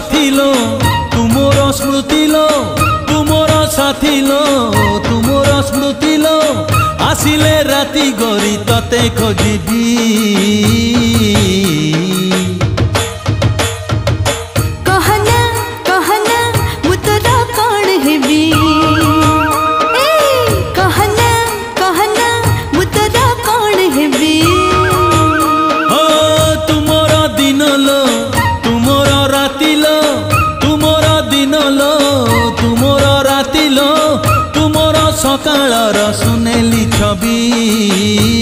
साथी लो तुमोर स्मृति लो तुमोर साथी लो तुमोर स्मृति लो आसिले राति गरी तते खोजिबी सकाळर सुनेली छवि।